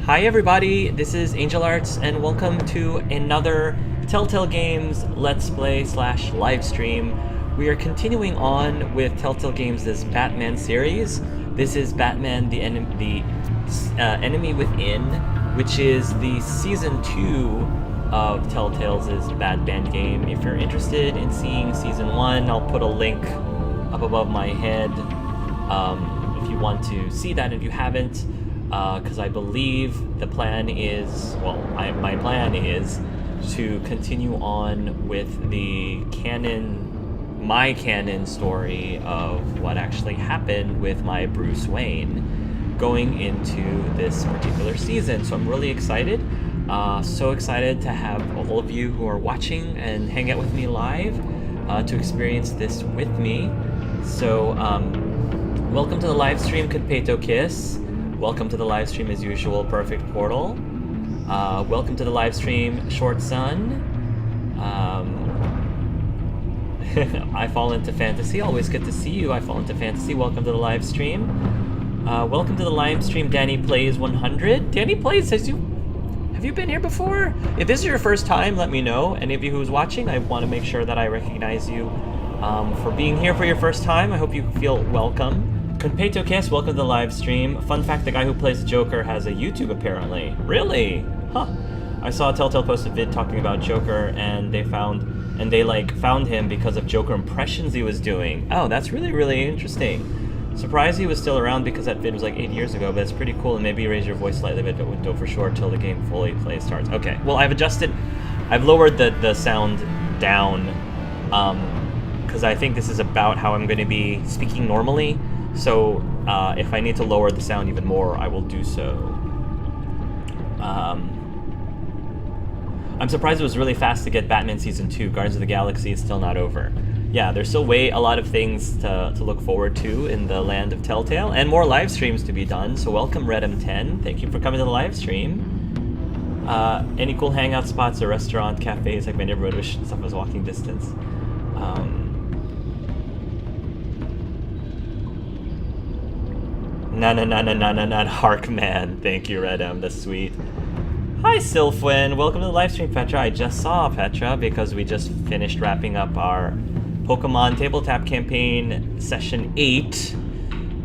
Hi everybody, this is angelarts and welcome to another Telltale Games Let's Play / live stream. We are continuing on with Telltale Games' Batman series. This is Batman the Enemy Within, which is the Season 2 of Telltale's Batman game. If you're interested in seeing Season 1, I'll put a link up above my head if you want to see that if you haven't. Because I believe the plan is, my plan is to continue on with my canon story of what actually happened with my Bruce Wayne going into this particular season. So I'm really excited. So excited to have all of you who are watching and hang out with me live to experience this with me. So welcome to the live stream, Conpeto Kiss. Welcome to the live stream as usual, Perfect Portal. Welcome to the live stream, Short Sun. I Fall Into Fantasy, always good to see you. I Fall Into Fantasy, welcome to the live stream. Welcome to the live stream, Danny Plays 100. Danny Plays, have you been here before? If this is your first time, let me know. Any of you who's watching, I want to make sure that I recognize you for being here for your first time. I hope you feel welcome. Conpeto Kiss, welcome to the live stream. Fun fact, the guy who plays the Joker has a YouTube apparently. Really? Huh. I saw Telltale post a vid talking about Joker and they found him because of Joker impressions he was doing. Oh, that's really, really interesting. Surprised he was still around because that vid was like 8 years ago, but it's pretty cool, and maybe raise your voice slightly, but don't for sure till the game fully play starts. Okay, well I've lowered the sound down because I think this is about how I'm going to be speaking normally. So if I need to lower the sound even more, I will do so. I'm surprised it was really fast to get Batman Season 2. Guardians of the Galaxy is still not over. Yeah, there's still a lot of things to look forward to in the land of Telltale, and more live streams to be done. So welcome, Redem10. Thank you for coming to the live stream. Any cool hangout spots or restaurant, cafes, like my neighborhood, wish stuff was walking distance. Not Harkman. Thank you, Redem. That's sweet. Hi, Sylphwin. Welcome to the live stream, Petra. I just saw Petra because we just finished wrapping up our Pokemon Tabletop Campaign Session 8.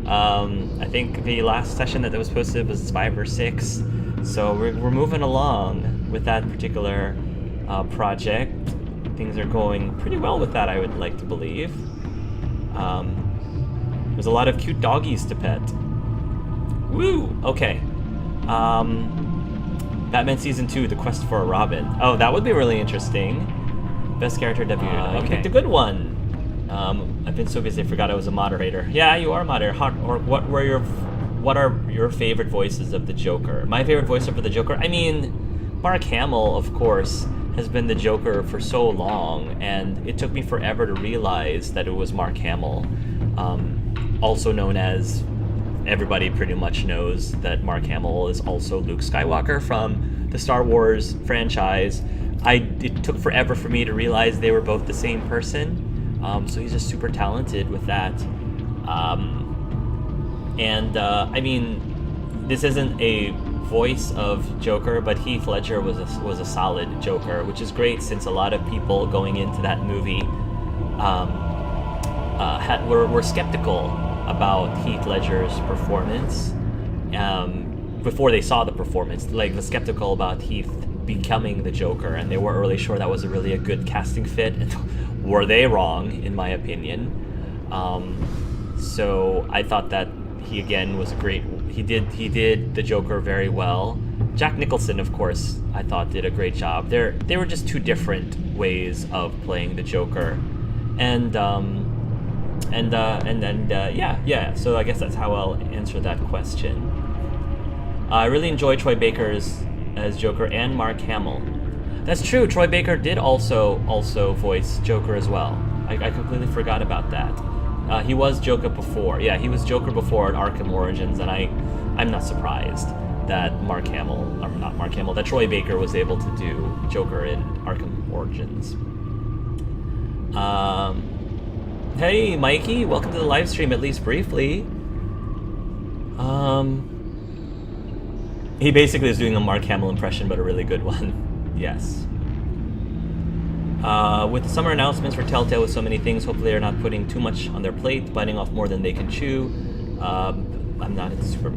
I think the last session that was posted was 5 or 6. So we're moving along with that particular project. Things are going pretty well with that, I would like to believe. There's a lot of cute doggies to pet. Woo! Okay. Batman Season 2, The Quest for a Robin. Oh, that would be really interesting. Best character debut. Okay. You picked a good one. I've been so busy I forgot I was a moderator. Yeah, you are a moderator. What are your favorite voices of the Joker? My favorite voice for the Joker? I mean, Mark Hamill, of course, has been the Joker for so long, and it took me forever to realize that it was Mark Hamill. Also known as... Everybody pretty much knows that Mark Hamill is also Luke Skywalker from the Star Wars franchise. It took forever for me to realize they were both the same person. So he's just super talented with that. I mean, this isn't a voice of Joker, but Heath Ledger was a solid Joker, which is great since a lot of people going into that movie were skeptical about Heath Ledger's performance before they saw the performance. Like, the skeptical about Heath becoming the Joker, and they weren't really sure that was a good casting fit. And were they wrong, in my opinion? So I thought that he again was great. He did the Joker very well. Jack Nicholson, of course, I thought did a great job. They were just two different ways of playing the Joker, yeah. So I guess that's how I'll answer that question. I really enjoy Troy Baker's as Joker and Mark Hamill. That's true. Troy Baker did also voice Joker as well. I completely forgot about that. He was Joker before. Yeah, he was Joker before in Arkham Origins, and I'm not surprised that that Troy Baker was able to do Joker in Arkham Origins. Hey, Mikey, welcome to the live stream, at least briefly. He basically is doing a Mark Hamill impression, but a really good one. Yes. With the summer announcements for Telltale with so many things, hopefully they're not putting too much on their plate, biting off more than they can chew. I'm not super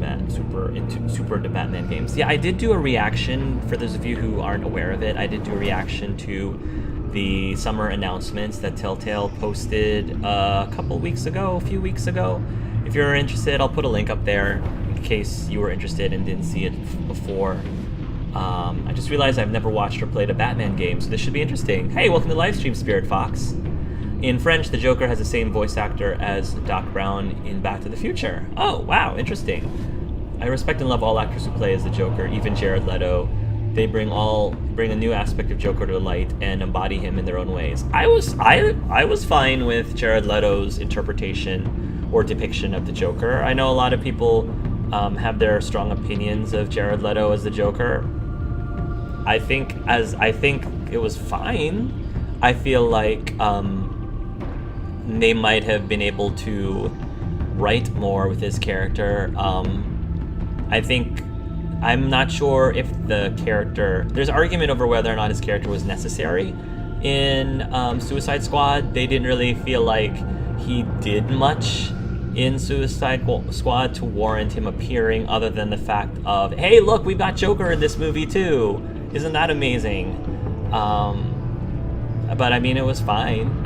into Batman games. Yeah, I did do a reaction, for those of you who aren't aware of it, I did do a reaction to the summer announcements that Telltale posted a few weeks ago. If you're interested, I'll put a link up there in case you were interested and didn't see it before. I just realized I've never watched or played a Batman game, so this should be interesting. Hey, welcome to Livestream, Spirit Fox. In French, the Joker has the same voice actor as Doc Brown in Back to the Future. Oh, wow, interesting. I respect and love all actors who play as the Joker, even Jared Leto. They bring a new aspect of Joker to light and embody him in their own ways. I was fine with Jared Leto's interpretation or depiction of the Joker. I know a lot of people have their strong opinions of Jared Leto as the Joker. I think it was fine. I feel like they might have been able to write more with his character. I'm not sure if the character... There's argument over whether or not his character was necessary in Suicide Squad. They didn't really feel like he did much in Suicide Squad to warrant him appearing, other than the fact of, hey, look, we've got Joker in this movie too. Isn't that amazing? But I mean, it was fine.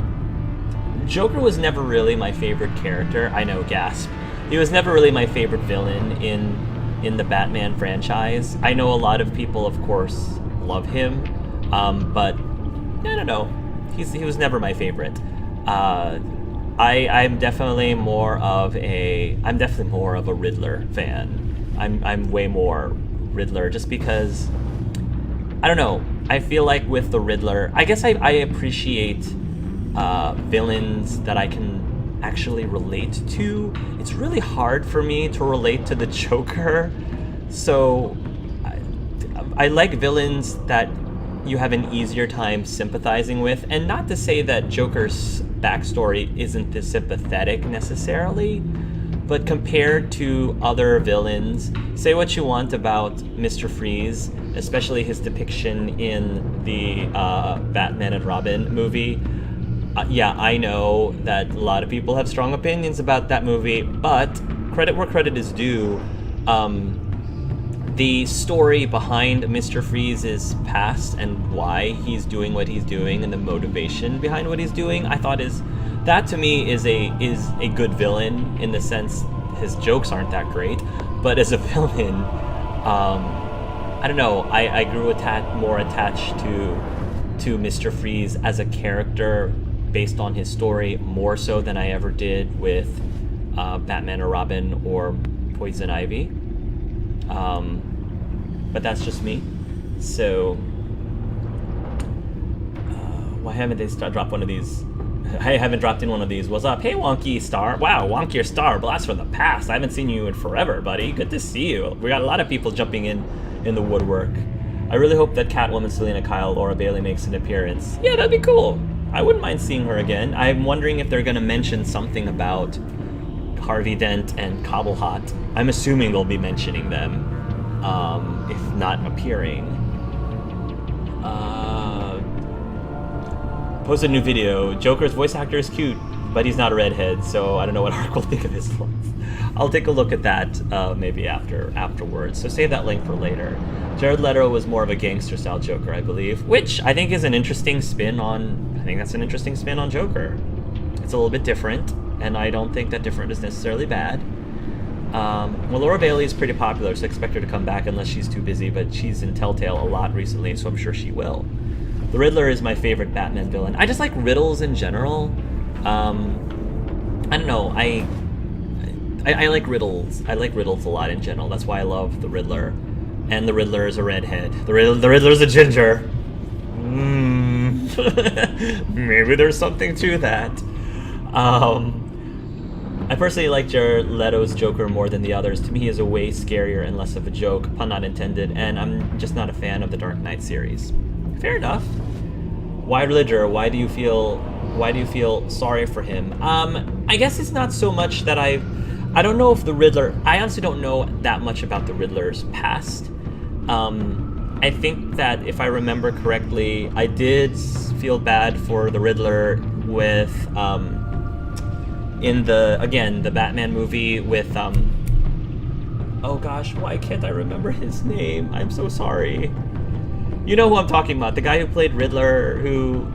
Joker was never really my favorite character. I know, gasp. He was never really my favorite villain in the Batman franchise. I know a lot of people, of course, love him, but I don't know. He was never my favorite. I'm definitely more of a Riddler fan. I'm way more Riddler, just because I don't know. I feel like with the Riddler, I guess I appreciate villains that I can actually relate to. It's really hard for me to relate to the Joker, so I like villains that you have an easier time sympathizing with. And not to say that Joker's backstory isn't this sympathetic necessarily, but compared to other villains, say what you want about Mr. Freeze, especially his depiction in the Batman and Robin movie. Yeah, I know that a lot of people have strong opinions about that movie, but credit where credit is due. The story behind Mr. Freeze's past and why he's doing what he's doing, and the motivation behind what he's doing, I thought that to me is a good villain, in the sense his jokes aren't that great, but as a villain, I don't know. I grew more attached to Mr. Freeze as a character based on his story, more so than I ever did with Batman or Robin or Poison Ivy. But that's just me. So why haven't they dropped one of these? I haven't dropped in one of these. What's up? Hey, Wonky Star. Wow, Wonky Star. Blast from the past. I haven't seen you in forever, buddy. Good to see you. We got a lot of people jumping in the woodwork. I really hope that Catwoman, Selena Kyle, Laura Bailey makes an appearance. Yeah, that'd be cool. I wouldn't mind seeing her again. I'm wondering if they're going to mention something about Harvey Dent and Cobblepot. I'm assuming they'll be mentioning them, if not appearing. Posted a new video. Joker's voice actor is cute, but he's not a redhead, so I don't know what Ark will think of his looks. I'll take a look at that maybe afterwards. So save that link for later. Jared Leto was more of a gangster-style Joker, I believe, which I think is an interesting spin on. I think that's an interesting spin on Joker. It's a little bit different, and I don't think that different is necessarily bad. Well, Laura Bailey is pretty popular, so I expect her to come back unless she's too busy, but she's in Telltale a lot recently, so I'm sure she will. The Riddler is my favorite Batman villain. I just like riddles in general. I don't know. I like riddles. I like riddles a lot in general. That's why I love the Riddler. And the Riddler is a redhead. The Riddler's a ginger. Maybe there's something to that. I personally like Jared Leto's Joker more than the others. To me, he is a way scarier and less of a joke, pun not intended, and I'm just not a fan of the Dark Knight series. Fair enough. Why Riddler? Why do you feel sorry for him? I guess it's not so much that I don't know if the Riddler... I honestly don't know that much about the Riddler's past. I think that if I remember correctly, I did feel bad for the Riddler with in the Batman movie with oh gosh, why can't I remember his name? I'm so sorry. You know who I'm talking about, the guy who played Riddler, who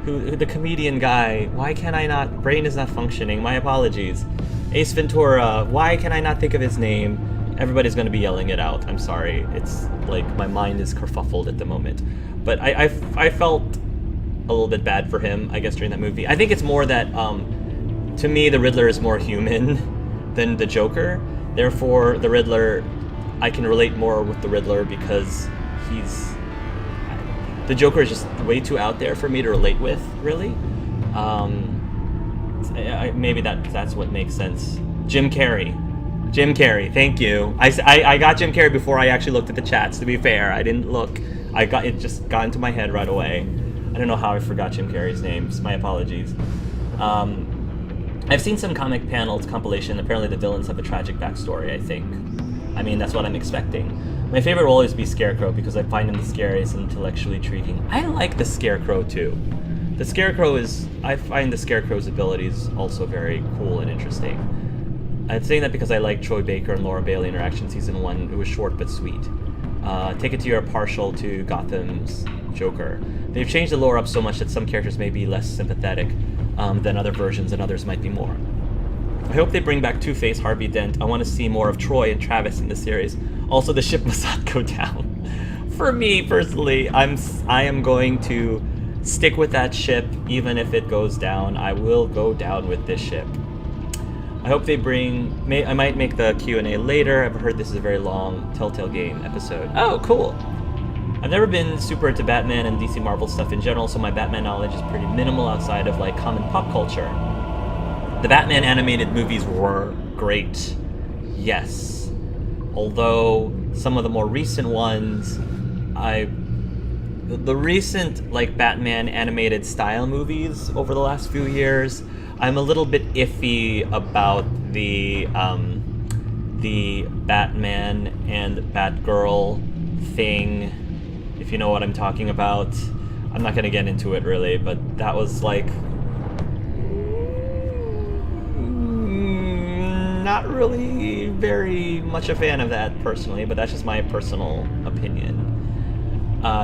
the comedian guy. Why can I not? Brain is not functioning. My apologies. Ace Ventura. Why can I not think of his name? Everybody's going to be yelling it out. I'm sorry. It's like my mind is kerfuffled at the moment. But I felt a little bit bad for him, I guess, during that movie. I think it's more that, to me, the Riddler is more human than the Joker. Therefore, the Riddler, I can relate more with the Riddler because the Joker is just way too out there for me to relate with, really. Maybe that's what makes sense. Jim Carrey, thank you. I got Jim Carrey before I actually looked at the chats, to be fair. I didn't look. It just got into my head right away. I don't know how I forgot Jim Carrey's name. My apologies. I've seen some comic panels compilation. Apparently the villains have a tragic backstory, I think. I mean, that's what I'm expecting. My favorite will always be Scarecrow because I find him the scariest and intellectually intriguing. I like the Scarecrow too. I find the Scarecrow's abilities also very cool and interesting. I'm saying that because I like Troy Baker and Laura Bailey interaction season 1. It was short but sweet. Take it to your partial to Gotham's Joker. They've changed the lore up so much that some characters may be less sympathetic than other versions, and others might be more. I hope they bring back Two-Face, Harvey Dent. I want to see more of Troy and Travis in the series. Also, the ship must not go down. For me, personally, I am going to stick with that ship, even if it goes down. I will go down with this ship. I hope they I might make the Q&A later. I've heard this is a very long Telltale game episode. Oh, cool. I've never been super into Batman and DC Marvel stuff in general, so my Batman knowledge is pretty minimal outside of like common pop culture. The Batman animated movies were great, yes. Although some of the more recent ones, the recent like Batman animated style movies over the last few years, I'm a little bit iffy about the Batman and Batgirl thing, if you know what I'm talking about. I'm not gonna get into it really, but that was like not really very much a fan of that personally, but that's just my personal opinion.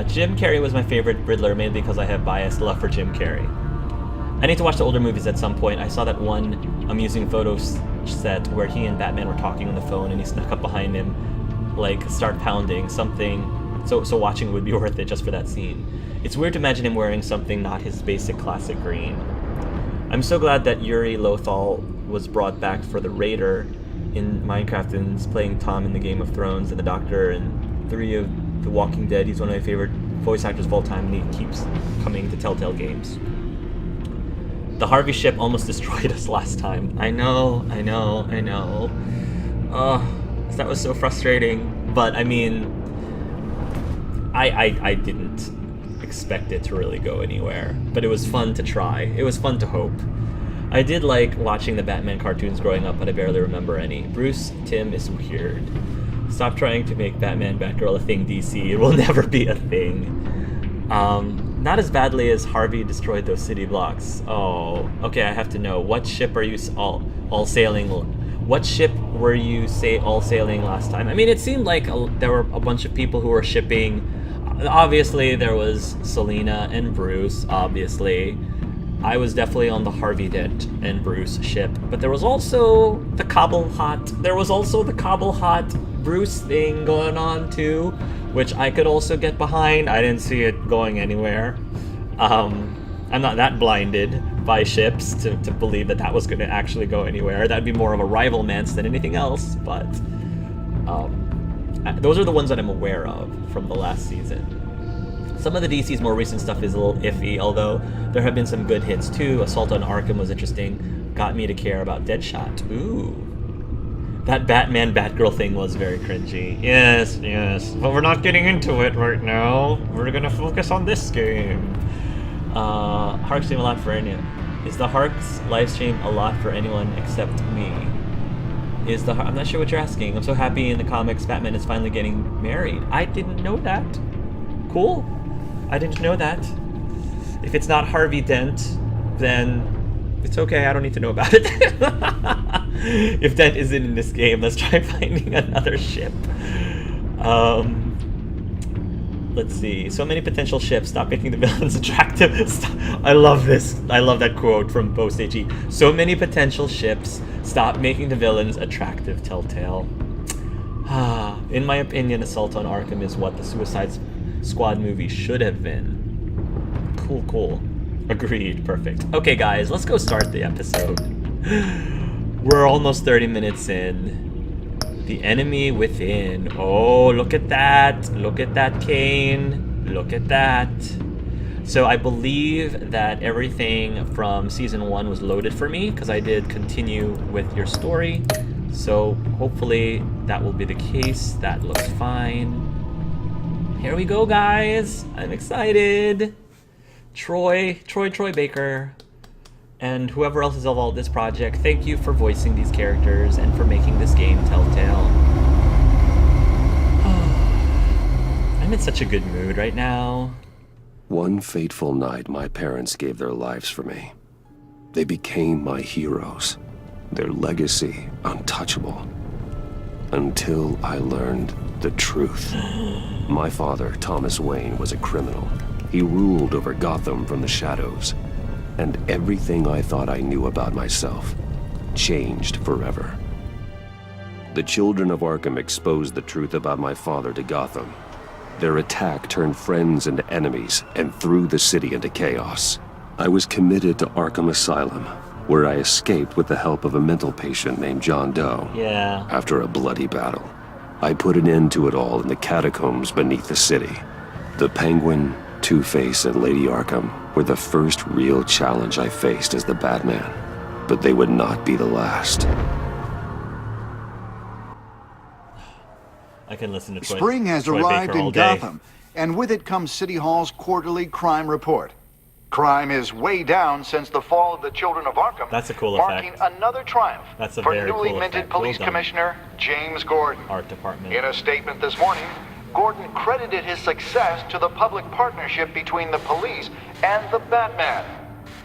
Jim Carrey was my favorite Riddler, mainly because I have biased love for Jim Carrey. I need to watch the older movies at some point. I saw that one amusing photo set where he and Batman were talking on the phone and he snuck up behind him, like, start pounding something. So watching would be worth it just for that scene. It's weird to imagine him wearing something not his basic classic green. I'm so glad that Yuri Lothal was brought back for the Raider in Minecraft and is playing Tom in the Game of Thrones and the Doctor and 3 of The Walking Dead. He's one of my favorite voice actors of all time, and he keeps coming to Telltale games. The Harvey ship almost destroyed us last time. I know. That was so frustrating. But I mean, I didn't expect it to really go anywhere. But it was fun to try. It was fun to hope. I did like watching the Batman cartoons growing up, but I barely remember any. Bruce Timm is weird. Stop trying to make Batman Batgirl a thing, DC. It will never be a thing. Not as badly as Harvey destroyed those city blocks. Oh, okay, I have to know. What ship are you all sailing? What ship were you all sailing last time? I mean, it seemed like there were a bunch of people who were shipping. Obviously, there was Selina and Bruce, obviously. I was definitely on the Harvey Dent and Bruce ship, but there was also the Cobble Hot. There was also the Cobble Hot Bruce thing going on too, which I could also get behind. I didn't see it going anywhere. I'm not that blinded by ships to believe that was going to actually go anywhere. That'd be more of a rival mance than anything else, but those are the ones that I'm aware of from the last season. Some of the DC's more recent stuff is a little iffy, although there have been some good hits too. Assault on Arkham was interesting. Got me to care about Deadshot. Ooh. That Batman Batgirl thing was very cringy. Yes. But we're not getting into it right now. We're gonna focus on this game. Hark stream a lot for anyone. Is the Hark's live stream a lot for anyone except me? is the... I'm not sure what you're asking. I'm so happy in the comics Batman is finally getting married. I didn't know that. Cool. I didn't know that. If it's not Harvey Dent, then it's okay. I don't need to know about it. If Dent isn't in this game, let's try finding another ship. Let's see. So many potential ships. Stop making the villains attractive. I love this. I love that quote from BoastAG. So many potential ships. Stop making the villains attractive, Telltale. In my opinion, Assault on Arkham is what the Suicide Squad movie should have been. Cool. Agreed. Perfect. Okay, guys, let's go start the episode. We're almost 30 minutes in. The enemy within. Oh, look at that. Look at that, Kane. Look at that. So I believe that everything from Season 1 was loaded for me because I did continue with your story. So hopefully that will be the case. That looks fine. Here we go, guys. I'm excited. Troy Baker, and whoever else is involved in this project, thank you for voicing these characters and for making this game, Telltale. I'm in such a good mood right now. One fateful night, my parents gave their lives for me. They became my heroes, their legacy untouchable. Until I learned the truth. My father, Thomas Wayne, was a criminal. He ruled over Gotham from the shadows, and everything I thought I knew about myself changed forever. The children of Arkham exposed the truth about my father to Gotham. Their attack turned friends into enemies and threw the city into chaos. I was committed to Arkham Asylum, where I escaped with the help of a mental patient named John Doe. Yeah. After a bloody battle, I put an end to it all in the catacombs beneath the city. The Penguin, Two-Face, and Lady Arkham were the first real challenge I faced as the Batman, but they would not be the last. I can listen to Troy. Spring has Troy arrived Baker all in day. Gotham, and with it comes City Hall's quarterly crime report. Crime is way down since the fall of the Children of Arkham, That's a cool marking effect. another triumph That's a for very newly cool minted effect. Well police done. commissioner James Gordon. Art department. In a statement this morning, Gordon credited his success to the public partnership between the police and the Batman.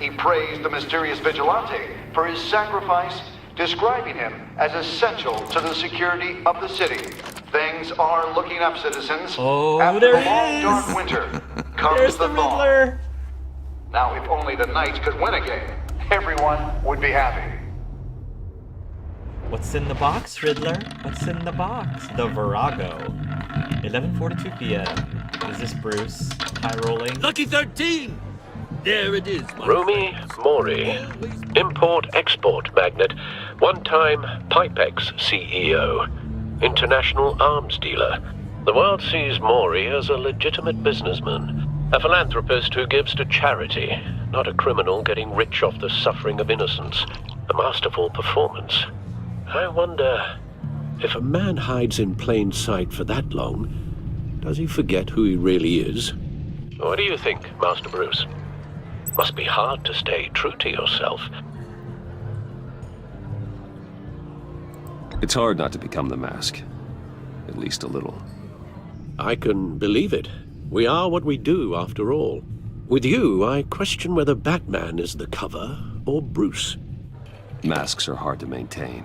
He praised the mysterious vigilante for his sacrifice, describing him as essential to the security of the city. Things are looking up, citizens. Oh, After there the it long, is. dark winter comes There's the thaw. Riddler. Now, if only the Knights could win again, everyone would be happy. What's in the box, Riddler? What's in the box? The Virago. 11:42 p.m. Is this Bruce? High rolling? Lucky 13! There it is, my Rumi friends. Mori, import-export magnate, one-time Pipex CEO, international arms dealer. The world sees Mori as a legitimate businessman, a philanthropist who gives to charity, not a criminal getting rich off the suffering of innocence. A masterful performance. I wonder, If a man hides in plain sight for that long, does he forget who he really is? what do you think, Master Bruce? Must be hard to stay true to yourself. It's hard not to become the mask. At least a little. I can believe it. We are what we do, after all. With you, I question whether Batman is the cover or Bruce. Masks are hard to maintain.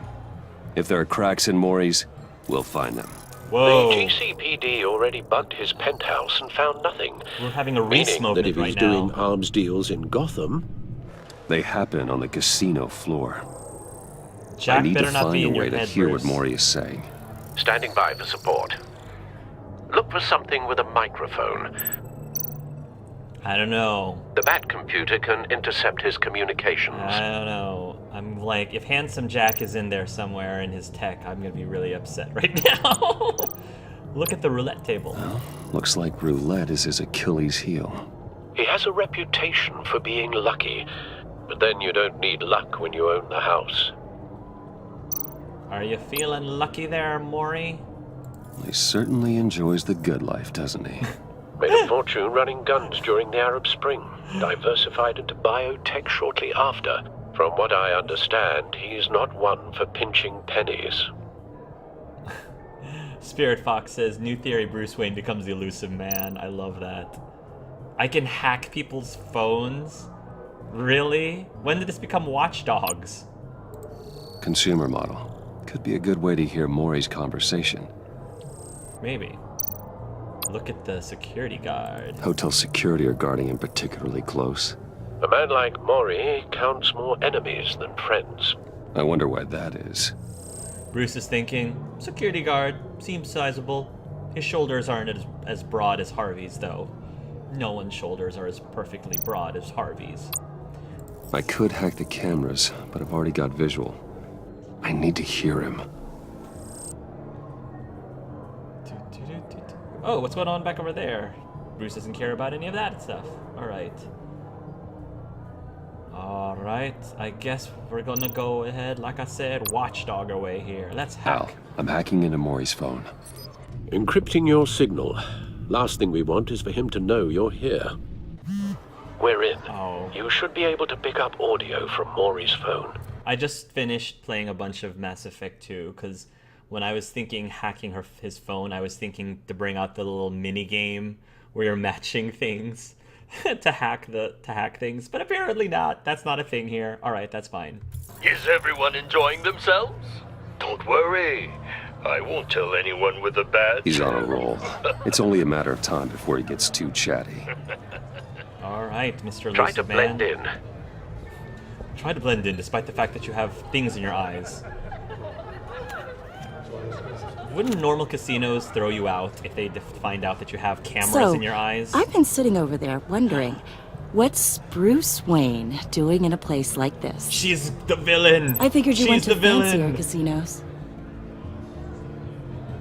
If there are cracks in Mori's, we'll find them. Whoa. The GCPD already bugged his penthouse and found nothing. We're having a Meaning race That moment if he's right doing now. arms deals in Gotham, They happen on the casino floor. I Jack need to better not find be a in your way to head, hear Bruce. what Mori is saying. Standing by for support. Look for something with a microphone. I don't know. The Bat computer can intercept his communications. I don't know. I'm like, if Handsome Jack is in there somewhere in his tech, I'm gonna be really upset right now. Look at the roulette table. Well, looks like roulette is his Achilles heel. He has a reputation for being lucky, but then you don't need luck when you own the house. Are you feeling lucky there, Maury? He certainly enjoys the good life, doesn't he? Made a fortune running guns during the Arab Spring. Diversified into biotech shortly after. From what I understand, he's not one for pinching pennies. Spirit Fox says, new theory, Bruce Wayne becomes the elusive man. I love that. I can hack people's phones? Really? When did this become Watch Dogs? Consumer model. Could be a good way to hear Maury's conversation. Maybe. Look at the security guard. Hotel security are guarding him particularly close. A man like Maury counts more enemies than friends. I wonder why that is. Bruce is thinking, security guard, seems sizable. His shoulders aren't as broad as Harvey's, though. No one's shoulders are as perfectly broad as Harvey's. I could hack the cameras, but I've already got visual. I need to hear him. Oh, what's going on back over there? Bruce doesn't care about any of that stuff. Alright, I guess we're gonna go ahead, like I said, watchdog our way here. Let's hack. Al, I'm hacking into Maury's phone. Encrypting your signal. Last thing we want is for him to know you're here. We're in. Oh. You should be able to pick up audio from Maury's phone. I just finished playing a bunch of Mass Effect 2, because when I was thinking hacking his phone, I was thinking to bring out the little mini game where you're matching things to hack things, but apparently not. That's not a thing here. All right, that's fine. Is everyone enjoying themselves? Don't worry. I won't tell anyone with a badge. He's on a roll. It's only a matter of time before he gets too chatty. All right, Mr. Try to Elusive Man. blend in. Try to blend in despite the fact that you have things in your eyes. Wouldn't normal casinos throw you out if they find out that you have cameras in your eyes? I've been sitting over there wondering, what's Bruce Wayne doing in a place like this? She's the villain. I figured you She's went to the villain. fancier casinos.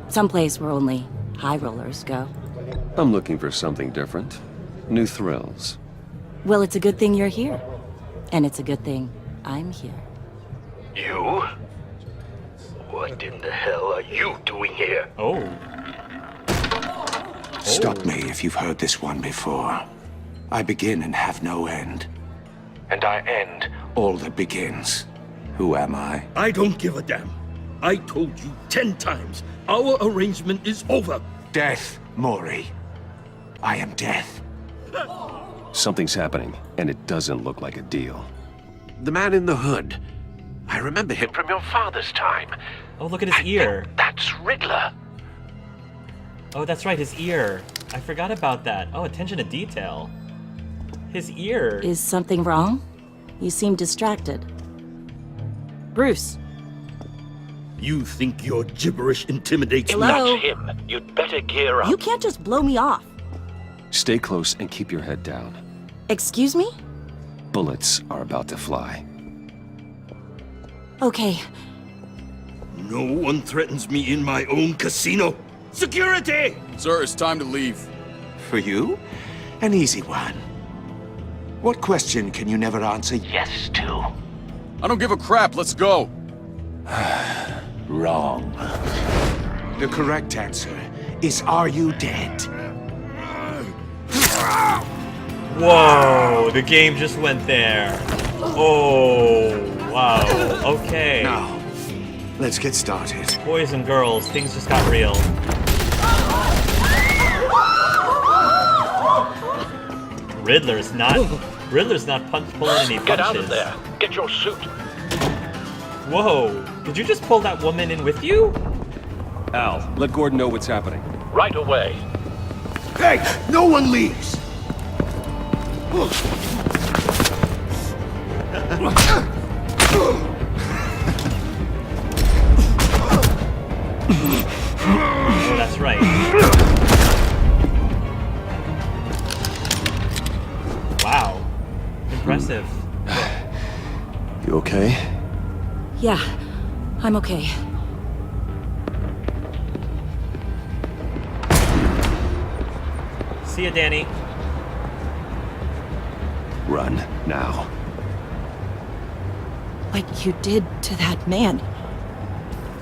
Someplace where only high rollers go. I'm looking for something different. New thrills. Well, it's a good thing you're here. And it's a good thing I'm here. You? What in the hell are you doing here? Oh. Stop me if you've heard this one before. I begin and have no end. And I end all that begins. Who am I? I don't give a damn. I told you 10 times. Our arrangement is over. Death, Maury. I am death. Something's happening, and it doesn't look like a deal. The man in the hood. I remember him from your father's time. Oh, look at his ear. That's Riddler. Oh, that's right, his ear. I forgot about that. Oh, attention to detail. His ear. Is something wrong? You seem distracted. Bruce. You think your gibberish intimidates me? Hello? That's him. You'd better gear up. You can't just blow me off. Stay close and keep your head down. Excuse me? Bullets are about to fly. Okay. No one threatens me in my own casino. Security! Sir, it's time to leave. For you? An easy one. What question can you never answer Yes to. I don't give a crap, let's go. wrong? The correct answer is, are you dead? Whoa, the game just went there. Oh, wow. Okay. Now, let's get started. Boys and girls, things just got real. Riddler's not pulling any punches. Get out of there. Get your suit. Whoa, did you just pull that woman in with you? Al, let Gordon know what's happening. Right away. Hey, no one leaves! Oh, that's right. Wow. Impressive. You okay? Yeah, I'm okay. See ya, Danny. Run, now. What you did to that man,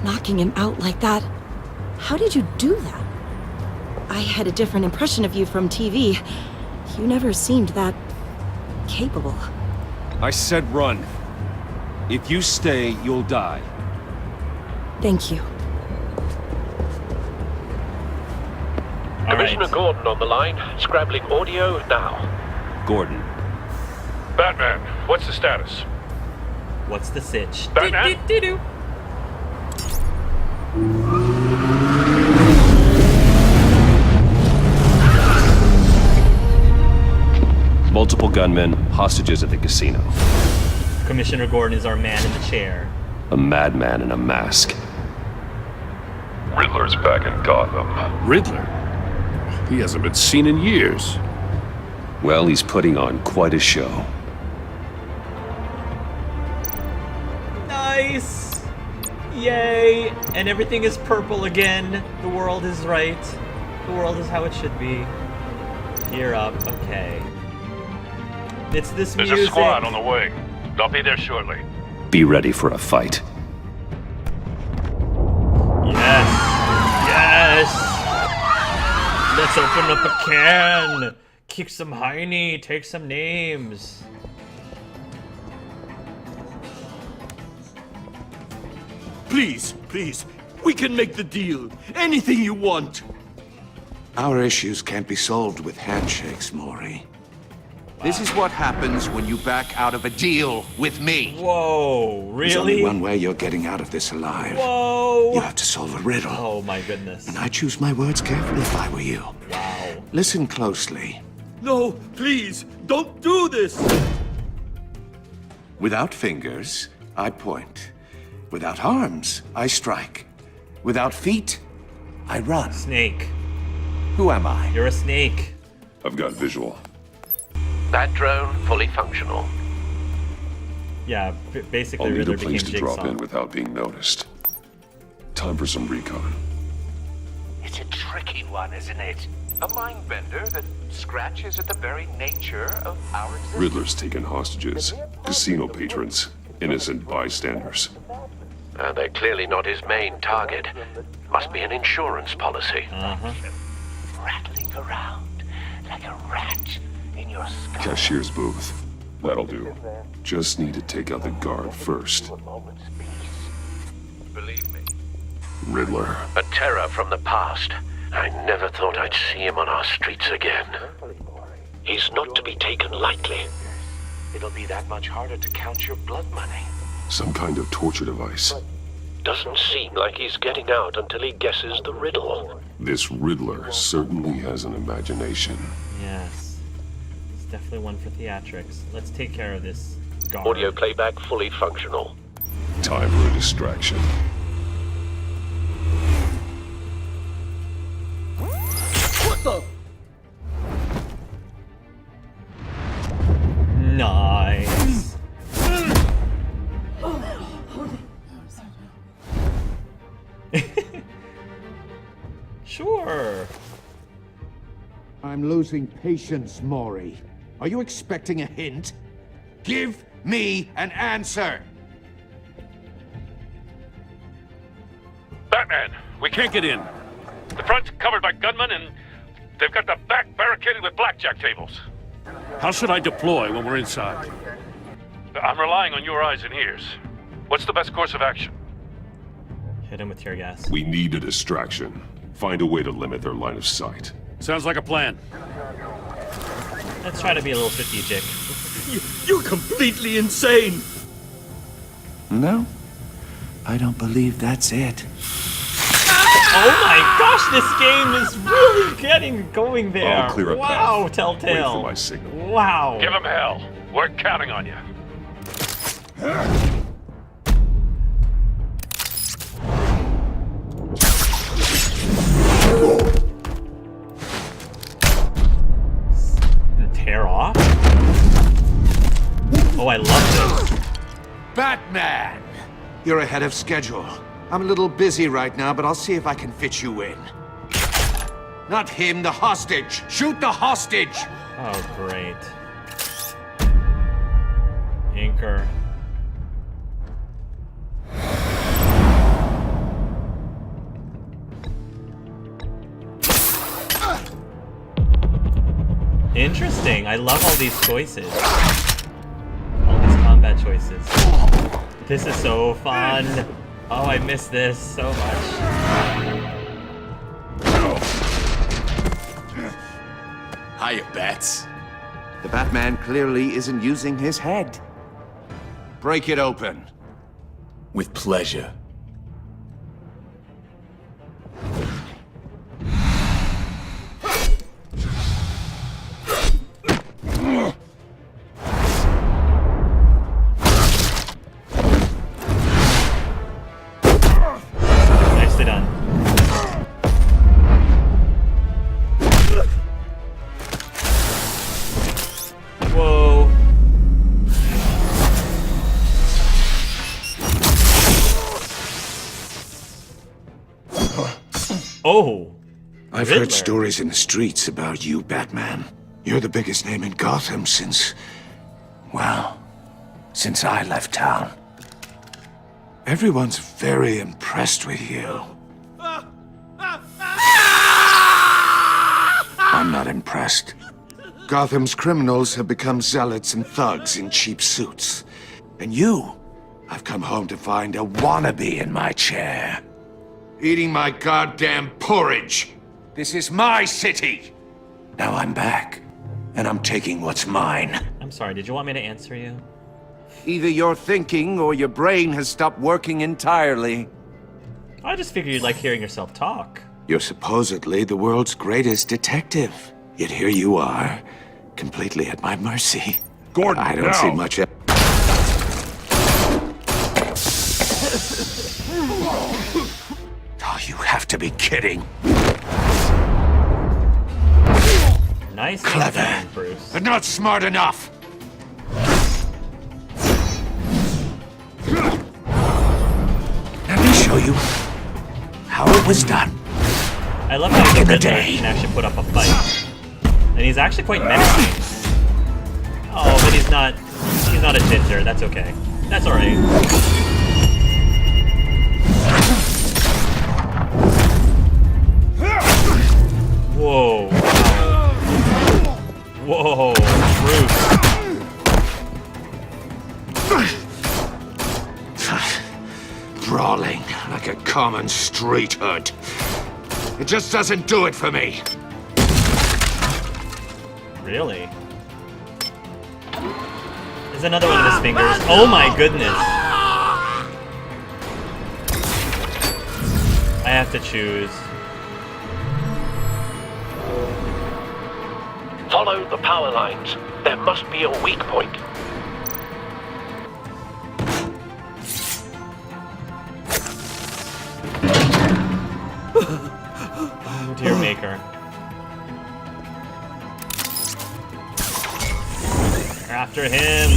knocking him out like that, how did you do that? I had a different impression of you from TV. You never seemed that capable. I said run. If you stay, you'll die. Thank you. Commissioner Gordon on the line, scrabbling audio now. Gordon. Batman, what's the status? What's the sitch? Batman? Do-do-do-do. Multiple gunmen, hostages at the casino. Commissioner Gordon is our man in the chair. A madman in a mask. Riddler's back in Gotham. Riddler? He hasn't been seen in years. Well, he's putting on quite a show. Nice! Yay! And everything is purple again. The world is right. The world is how it should be. Gear up. Okay. It's this There's music. a squad on the way. I'll be there shortly. Be ready for a fight. Yes! Yes! Let's open up a can! Kick some hiney, take some names. Please, please, we can make the deal. Anything you want. Our issues can't be solved with handshakes, Maury. This is what happens when you back out of a deal with me. Whoa, really? There's only one way you're getting out of this alive. Whoa! You have to solve a riddle. Oh my goodness. And I choose my words carefully if I were you. Wow. Listen closely. No, please, don't do this. Without fingers, I point. Without arms, I strike. Without feet, I run. Snake. Who am I? You're a snake. I've got visual. That drone fully functional. Yeah, basically I'll need Riddler a place became to drop Jigsaw. in without being noticed. Time for some recon. It's a tricky one, isn't it? A mind bender that scratches at the very nature of our existence. Riddler's taken hostages. Casino patrons. Innocent bystanders. They're clearly not his main target. Must be an insurance policy. Rattling around like a rat in your skull. Cashier's booth. That'll do. Just need to take out the guard first. Believe me. Riddler. A terror from the past. I never thought I'd see him on our streets again. He's not to be taken lightly. It'll be that much harder to count your blood money. Some kind of torture device. Doesn't seem like he's getting out until he guesses the riddle. This Riddler certainly has an imagination. Yes. It's definitely one for theatrics. Let's take care of this guard. Audio playback fully functional. Time for a distraction. What the? Nice. Sure. I'm losing patience, Maury. Are you expecting a hint? Give me an answer! Batman, we can't get in. The front's covered by gunmen and they've got the back barricaded with blackjack tables. How should I deploy when we're inside? I'm relying on your eyes and ears. What's the best course of action? Hit him with tear gas. We need a distraction. Find a way to limit their line of sight. Sounds like a plan. Let's try to be a little strategic. You're completely insane. No, I don't believe that's it. Oh my gosh, this game is really getting going there. I'll clear a wow, path. Telltale. Wait for my signal. Wow. Give him hell. We're counting on you. Tear off? Oh, I love this. Batman! You're ahead of schedule. I'm a little busy right now, but I'll see if I can fit you in. Not him, the hostage! Shoot the hostage! Oh, great. Anchor. Interesting. I love all these choices. All these combat choices. This is so fun. Oh, I miss this so much. Hiya, Bats. The Batman clearly isn't using his head. Break it open. With pleasure. Nicely done. Whoa. Oh. I've Riddler. heard stories in the streets about you, Batman. You're the biggest name in Gotham since... well, since I left town. Everyone's very impressed with you. I'm not impressed. Gotham's criminals have become zealots and thugs in cheap suits. And you, I've come home to find a wannabe in my chair. Eating my goddamn porridge. This is my city. Now I'm back, and I'm taking what's mine. I'm sorry, did you want me to answer you? Either you're thinking or your brain has stopped working entirely. I just figured you'd like hearing yourself talk. You're supposedly the world's greatest detective. Yet here you are, completely at my mercy. Gordon, I don't see much. Oh, you have to be kidding. Nice. Clever, game, Bruce. but not smart enough. Let me show you how it was done. I love how the in the Riddler day. can actually put up a fight. And he's actually quite menacing. Oh, but he's not a ginger, that's okay. That's alright. Whoa. Whoa, Bruce. Brawling like a common street hood. It just doesn't do it for me. Really? There's another one of his fingers. Oh my goodness. I have to choose. Follow the power lines. There must be a weak point. Oh dear maker. After him.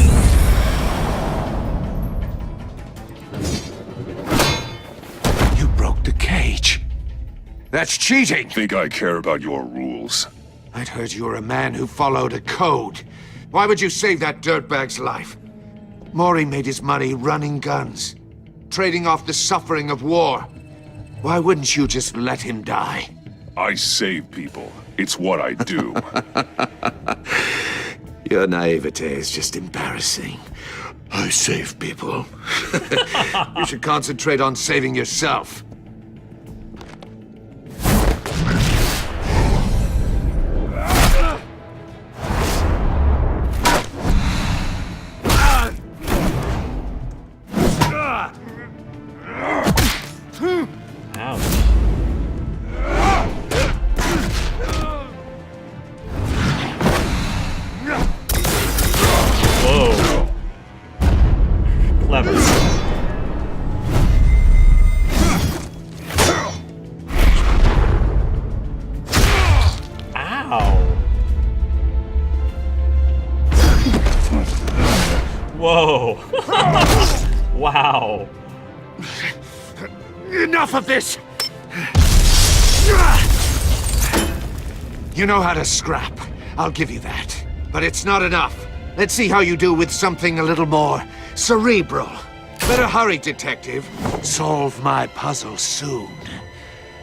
You broke the cage. That's cheating. Think I care about your rules? I'd heard you were a man who followed a code. Why would you save that dirtbag's life? Maury made his money running guns, trading off the suffering of war. Why wouldn't you just let him die? I save people. It's what I do. Your naivete is just embarrassing. I save people. You should concentrate on saving yourself. Ouch. Whoa. Clever. Ow. Whoa. Wow. Enough of this! You know how to scrap. I'll give you that. But it's not enough. Let's see how you do with something a little more cerebral. Better hurry, detective. Solve my puzzle soon.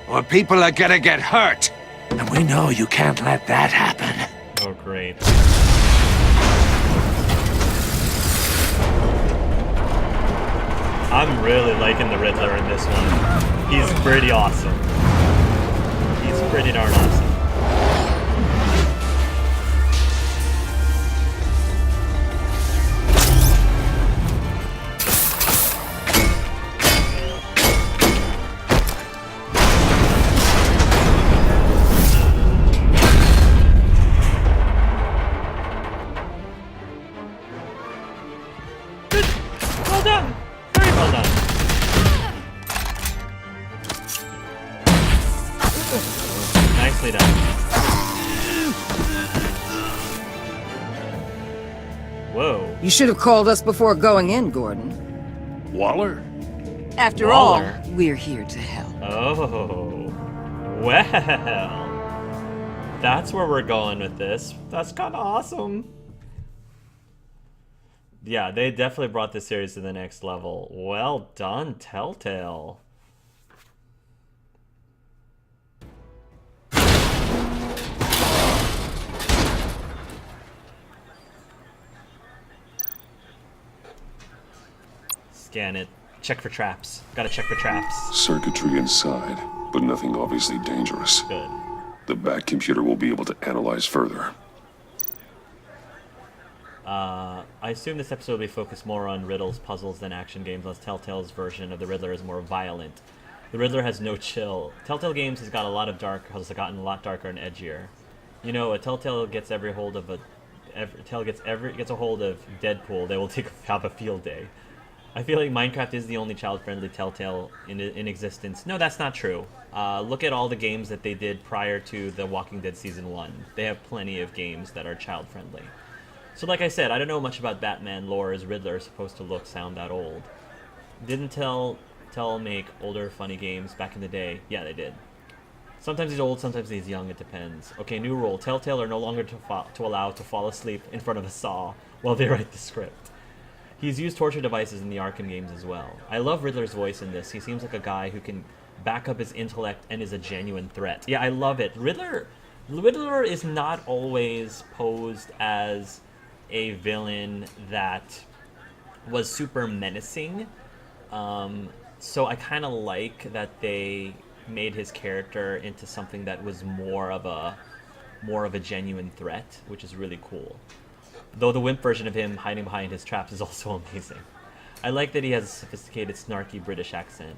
Or people are gonna get hurt. And we know you can't let that happen. Oh, great. I'm really liking the Riddler in this one. He's pretty awesome. He's pretty darn awesome. Well done! Very well done. Nicely done. Whoa. You should have called us before going in, Gordon. Waller? After Waller? all, we're here to help. Oh. Well. That's where we're going with this. That's kind of awesome. Yeah, they definitely brought this series to the next level. Well done, Telltale. Scan it. Check for traps. Gotta check for traps. Circuitry inside, but nothing obviously dangerous. Good. The back computer will be able to analyze further. I assume this episode will be focused more on riddles, puzzles than action games, as Telltale's version of the Riddler is more violent. The Riddler has no chill. Telltale games has gotten a lot darker and edgier. You know, a Telltale gets gets a hold of Deadpool, they will have a field day. I feel like Minecraft is the only child-friendly Telltale in existence. No, that's not true. Look at all the games that they did prior to The Walking Dead Season 1. They have plenty of games that are child-friendly. So like I said, I don't know much about Batman lore as Riddler is supposed to sound that old. Didn't Tell make older funny games back in the day? Yeah, they did. Sometimes he's old, sometimes he's young, it depends. Okay, new rule. Telltale are no longer to allow to fall asleep in front of a saw while they write the script. He's used torture devices in the Arkham games as well. I love Riddler's voice in this. He seems like a guy who can back up his intellect and is a genuine threat. Yeah, I love it. Riddler is not always posed as a villain that was super menacing. So I kind of like that they made his character into something that was more of a genuine threat, which is really cool. Though the wimp version of him hiding behind his traps is also amazing. I like that he has a sophisticated, snarky British accent.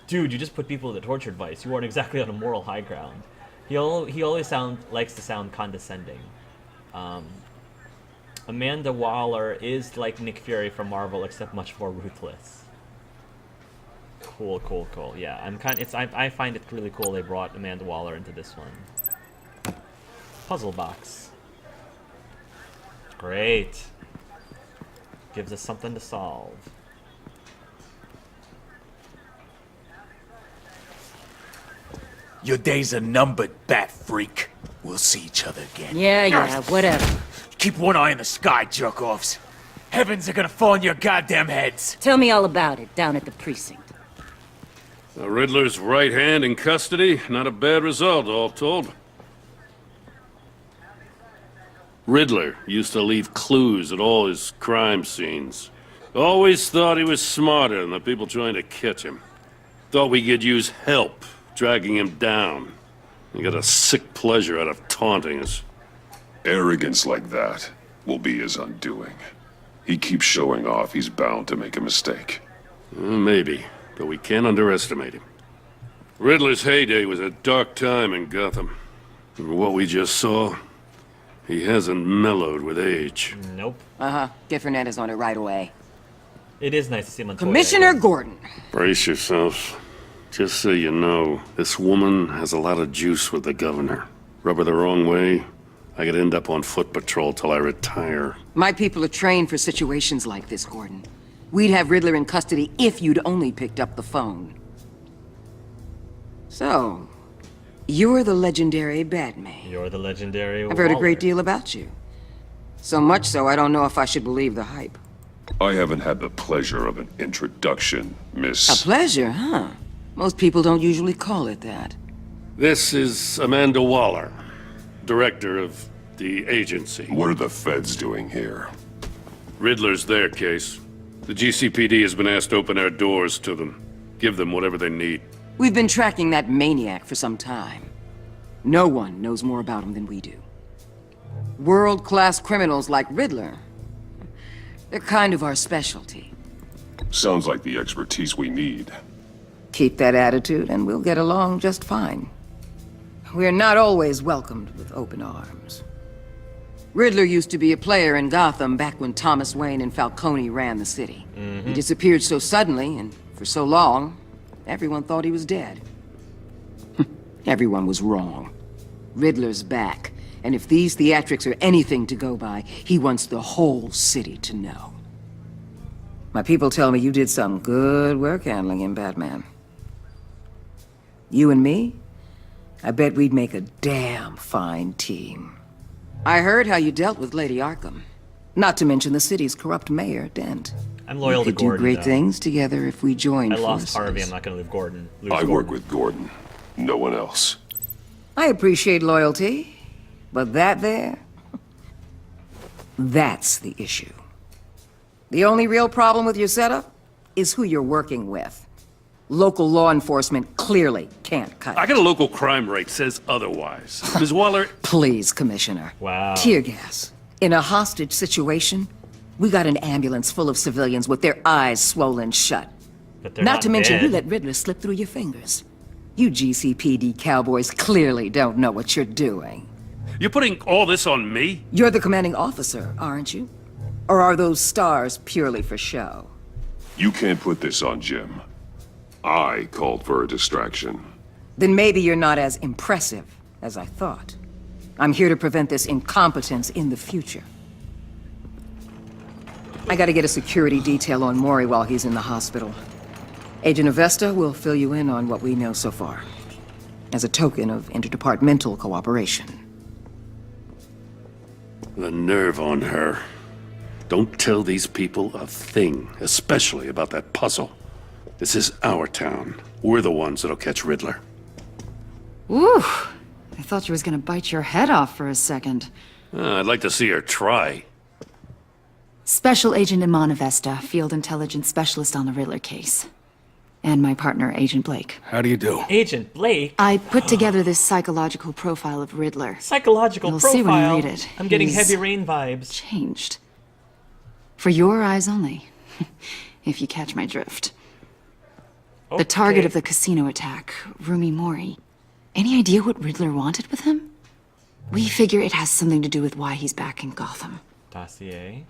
Dude, you just put people in the torture device. You aren't exactly on a moral high ground. He always likes to sound condescending. Amanda Waller is like Nick Fury from Marvel, except much more ruthless. Cool. Yeah, I find it really cool they brought Amanda Waller into this one. Puzzle box. Great. Gives us something to solve. Your days are numbered, bat freak. We'll see each other again. Yeah, whatever. Keep one eye in the sky, jerk-offs. Heavens are gonna fall on your goddamn heads. Tell me all about it down at the precinct. The Riddler's right hand in custody. Not a bad result, all told. Riddler used to leave clues at all his crime scenes. Always thought he was smarter than the people trying to catch him. Thought we could use help dragging him down. He got a sick pleasure out of taunting us. Arrogance like that will be his undoing. He keeps showing off, he's bound to make a mistake. Maybe, but we can't underestimate him. Riddler's heyday was a dark time in Gotham. And what we just saw, he hasn't mellowed with age. Nope. Get Fernandez on it right away. It is nice to see him on Commissioner Gordon. Brace yourselves. Just so you know, this woman has a lot of juice with the governor. Rub her the wrong way, I could end up on foot patrol till I retire. My people are trained for situations like this, Gordon. We'd have Riddler in custody if you'd only picked up the phone. So, you're the legendary Batman. You're the legendary I've heard a Waller. great deal about you. So much so, I don't know if I should believe the hype. I haven't had the pleasure of an introduction, Miss... A pleasure, huh? Most people don't usually call it that. This is Amanda Waller, director of the agency. What are the feds doing here? Riddler's their case. The GCPD has been asked to open our doors to them. Give them whatever they need. We've been tracking that maniac for some time. No one knows more about him than we do. World-class criminals like Riddler. They're kind of our specialty. Sounds like the expertise we need. Keep that attitude and we'll get along just fine. We're not always welcomed with open arms. Riddler used to be a player in Gotham back when Thomas Wayne and Falcone ran the city. He disappeared so suddenly and for so long, everyone thought he was dead. Everyone was wrong. Riddler's back, and if these theatrics are anything to go by, he wants the whole city to know. My people tell me you did some good work handling him, Batman. You and me? I bet we'd make a damn fine team. I heard how you dealt with Lady Arkham. Not to mention the city's corrupt mayor, Dent. I'm loyal We to could Gordon. do great though. things together if we joined I lost forces. Harvey. I'm not going to lose I Gordon. work with Gordon. No one else. I appreciate loyalty, but that there, that's the issue. The only real problem with your setup is who you're working with. Local law enforcement clearly can't cut I it. got a local crime rate says otherwise. Ms. Waller, Please, Commissioner. Wow. Tear gas. In a hostage situation, we got an ambulance full of civilians with their eyes swollen shut. But they're Not to mention, dead. you let Riddler slip through your fingers. You GCPD cowboys clearly don't know what you're doing. you're putting all this on me? You're the commanding officer, aren't you? Or are those stars purely for show? You can't put this on Jim. I called for a distraction. Then maybe you're not as impressive as I thought. I'm here to prevent this incompetence in the future. I gotta get a security detail on Maury while he's in the hospital. Agent Avesta will fill you in on what we know so far, as a token of interdepartmental cooperation. The nerve on her. Don't tell these people a thing, especially about that puzzle. This is our town. We're the ones that'll catch Riddler. Woo! I thought you was gonna bite your head off for a second. I'd like to see her try. Special Agent Iman Avesta, Field Intelligence Specialist on the Riddler case. And my partner, Agent Blake. How do you do? Agent Blake? I put together this psychological profile of Riddler. Psychological You'll profile? see when you read it. I'm getting He's Heavy Rain vibes. changed. For your eyes only. If you catch my drift. The target Okay. of the casino attack, Rumi Mori. Any idea what Riddler wanted with him? We figure it has something to do with why he's back in Gotham. Dossier.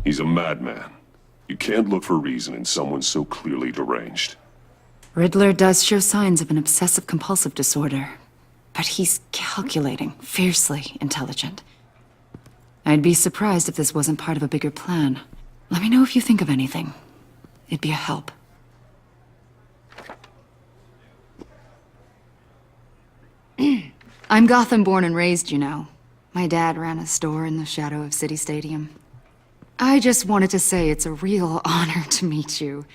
He's a madman. You can't look for reason in someone so clearly deranged. Riddler does show signs of an obsessive-compulsive disorder, but he's calculating, fiercely intelligent. I'd be surprised if this wasn't part of a bigger plan. Let me know if you think of anything. It'd be a help. I'm Gotham born and raised, you know. My dad ran a store in the shadow of City Stadium. I just wanted to say it's a real honor to meet you.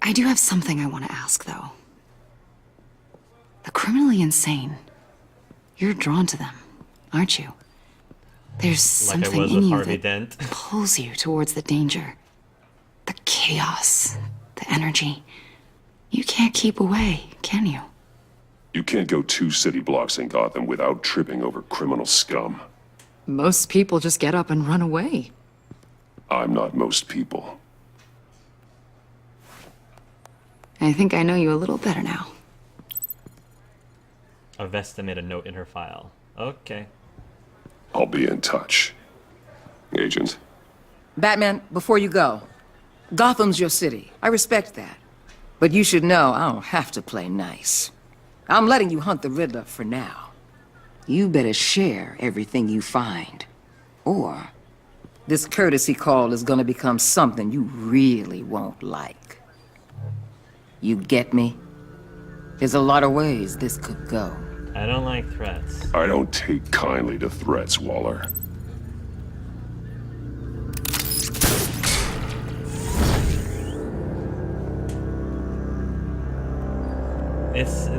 I do have something I want to ask, though. The criminally insane. You're drawn to them, aren't you? There's Like I something was in with you Harvey that Dent. pulls you towards the danger. The chaos, the energy. You can't keep away, can you? You can't go 2 city blocks in Gotham without tripping over criminal scum. Most people just get up and run away. I'm not most people. I think I know you a little better now. Avesta made a note in her file. Okay. I'll be in touch. Agent. Batman, before you go, Gotham's your city. I respect that. But you should know I don't have to play nice. I'm letting you hunt the Riddler for now. You better share everything you find. Or this courtesy call is gonna become something you really won't like. You get me? There's a lot of ways this could go. I don't like threats. I don't take kindly to threats, Waller.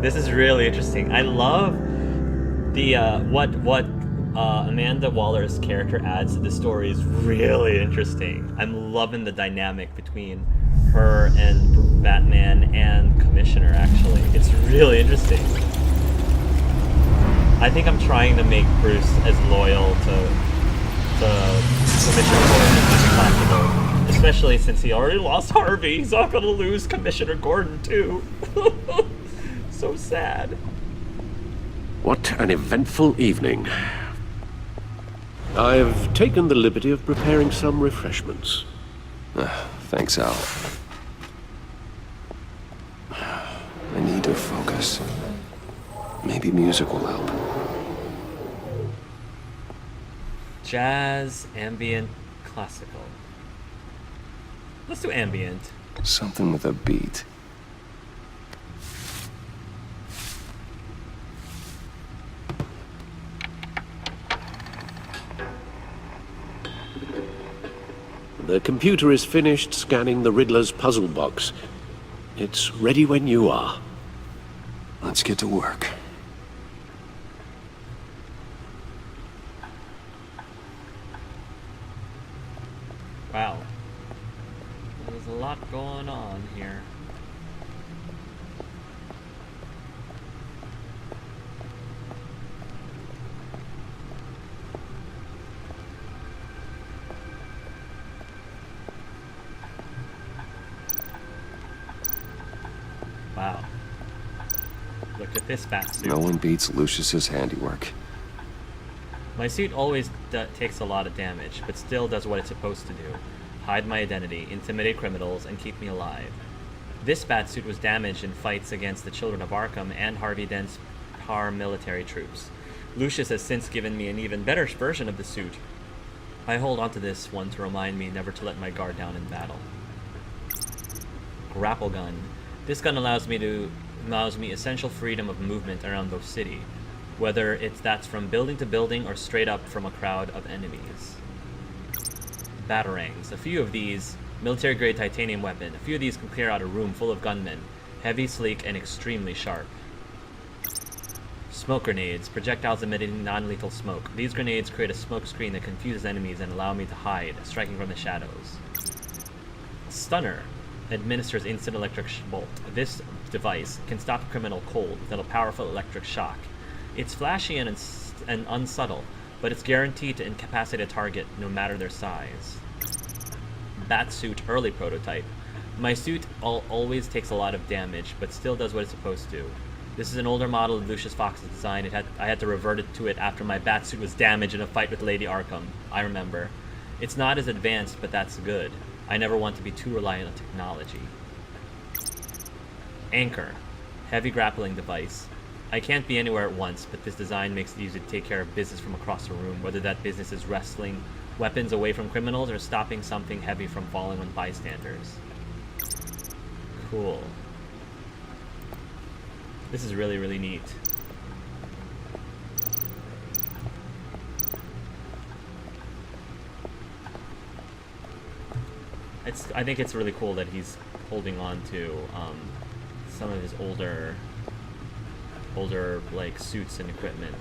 This is really interesting. I love the what Amanda Waller's character adds to the story is really interesting. I'm loving the dynamic between her and Batman and Commissioner, actually. It's really interesting. I think I'm trying to make Bruce as loyal to Commissioner Gordon as possible. Especially since he already lost Harvey. He's not gonna lose Commissioner Gordon, too. So sad. What an eventful evening. I've taken the liberty of preparing some refreshments. Thanks, Al. I need to focus. Maybe music will help. Jazz, ambient, classical. Let's do ambient. Something with a beat. The computer is finished scanning the Riddler's puzzle box. It's ready when you are. Let's get to work. Wow. There's a lot going on here. Wow. Look at this batsuit. No one beats Lucius's handiwork. My suit always takes a lot of damage, but still does what it's supposed to do. Hide my identity, intimidate criminals, and keep me alive. This batsuit was damaged in fights against the Children of Arkham and Harvey Dent's paramilitary troops. Lucius has since given me an even better version of the suit. I hold onto this one to remind me never to let my guard down in battle. Grapple gun. This gun allows me essential freedom of movement around the city, whether that's from building to building or straight up from a crowd of enemies. Batarangs. A few of these, military-grade titanium weapon. A few of these can clear out a room full of gunmen. Heavy, sleek, and extremely sharp. Smoke grenades. Projectiles emitting non-lethal smoke. These grenades create a smoke screen that confuses enemies and allow me to hide, striking from the shadows. Stunner. Administers instant electric bolt. This device can stop a criminal cold with a powerful electric shock. It's flashy and unsubtle, but it's guaranteed to incapacitate a target no matter their size. Batsuit early prototype. My suit always takes a lot of damage, but still does what it's supposed to. This is an older model of Lucius Fox's design. I had to revert to it after my batsuit was damaged in a fight with Lady Arkham. I remember. It's not as advanced, but that's good. I never want to be too reliant on technology. Anchor. Heavy grappling device. I can't be anywhere at once, but this design makes it easy to take care of business from across the room, whether that business is wresting weapons away from criminals or stopping something heavy from falling on bystanders. Cool. This is really, really neat. I think it's really cool that he's holding on to some of his older like suits and equipment.